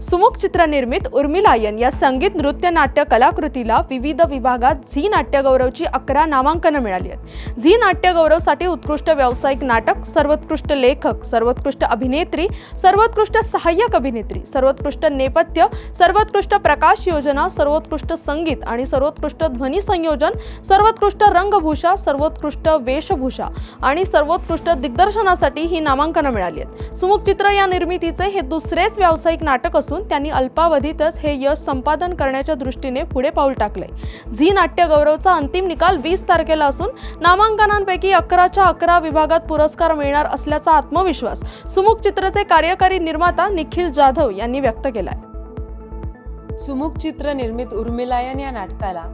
सुमुख चित्रनिर्मित उर्मिलायन या संगीत नृत्य नाट्य कलाकृतीला विविध विभागात झी नाट्यगौरवची 11 नामांकनं मिळाली आहेत। झी नाट्यगौरवसाठी उत्कृष्ट व्यावसायिक नाटक, सर्वोत्कृष्ट लेखक, सर्वोत्कृष्ट अभिनेत्री, सर्वोत्कृष्ट सहाय्यक अभिनेत्री, सर्वोत्कृष्ट नेपथ्य, सर्वोत्कृष्ट प्रकाश योजना, सर्वोत्कृष्ट संगीत आणि सर्वोत्कृष्ट ध्वनी संयोजन, सर्वोत्कृष्ट रंगभूषा, सर्वोत्कृष्ट वेशभूषा आणि सर्वोत्कृष्ट दिग्दर्शनासाठी ही नामांकनं मिळाली आहेत। सुमुख चित्र या निर्मितीचे हे दुसरेच व्यावसायिक नाटक असून त्यांनी अल्पावधीतच हे यश संपादन करण्याच्या दृष्टीने पुढे पाऊल टाकले। झी नाट्यगौरवचा अंतिम निकाल 20 तारखेला असून नामांकनांपैकी 11च्या 11 विभागात पुरस्कार मिळणार असल्याचा आत्मविश्वास सुमुख चित्रचे कार्यकारी निर्माता निखिल जाधव यांनी व्यक्त केलाय। सुमुख चित्र निर्मित उर्मिलायन या नाटकाला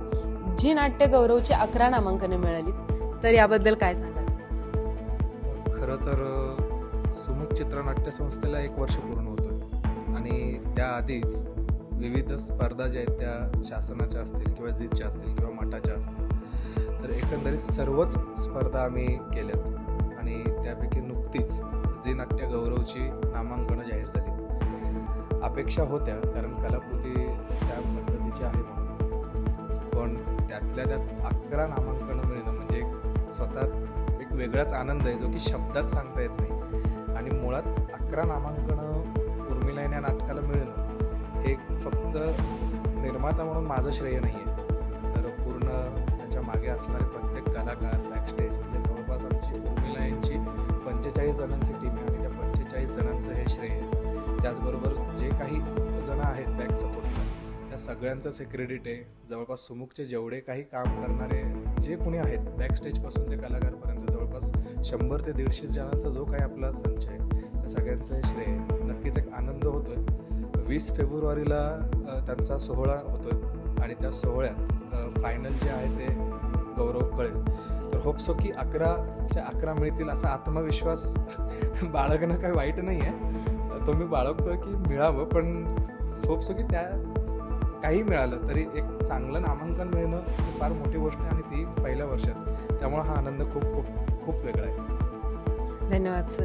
झी नाट्यगौरवची 11 नामांकने मिळाली, तर याबद्दल काय सांगाल? खरं तर सुमुख चित्रनाट्य संस्थेला 1 वर्ष पूर्ण होतं आणि त्याआधीच विविध स्पर्धा ज्या आहेत त्या शासनाच्या असतील किंवा झीच्या असतील किंवा मठाच्या असतील, तर एकंदरीत सर्वच स्पर्धा आम्ही केल्यात आणि त्यापैकी नुकतीच झी नाट्य गौरवची नामांकनं जाहीर झाली। अपेक्षा होत्या, कारण कलाकृती त्या पद्धतीची आहे म्हणून, पण त्यातल्या त्यात 11 नामांकनं मिळणं म्हणजे स्वतः एक वेगळाच आनंद आहे, जो की शब्दात सांगता येत नाही। आणि मुळात 11 नामांकनं उर्मिलायन या नाटकाला मिळणं हे फक्त निर्माता म्हणून माझं श्रेय नाही आहे, तर पूर्ण त्याच्या मागे असणारे प्रत्येक कलाकार, बॅकस्टेज, म्हणजे जवळपास आमची उर्मिलायनची 45 जणांची टीम आहे आणि त्या 45 जणांचं हे श्रेय आहे। त्याचबरोबर जे काही जण आहेत बॅक सपोर्टला, त्या सगळ्यांचंच हे क्रेडिट आहे। जवळपास सुमुखचे जेवढे काही काम करणारे जे कोणी आहेत, बॅकस्टेजपासून ते कलाकारपर्यंत जवळपास 100 ते 150 जणांचा जो काही आपला संच आहे, त्या सगळ्यांचं हे श्रेय आहे। नक्कीच एक आनंद होतोय। 20 फेब्रुवारीला त्यांचा सोहळा होतोय आणि त्या सोहळ्यात फायनल जे आहे ते गौरव कळेल। तर होप्सो की 11च्या 11 मिळतील असा आत्मविश्वास बाळगणं काही वाईट नाही आहे, तो मी बाळगतोय की मिळावं, पण होप्सो की त्या काही मिळालं तरी एक चांगलं नामांकन मिळणं ही फार मोठी गोष्ट आहे आणि ती पहिल्या वर्षात, त्यामुळे हा आनंद खूप खूप खूप वेगळा आहे। धन्यवाद सर।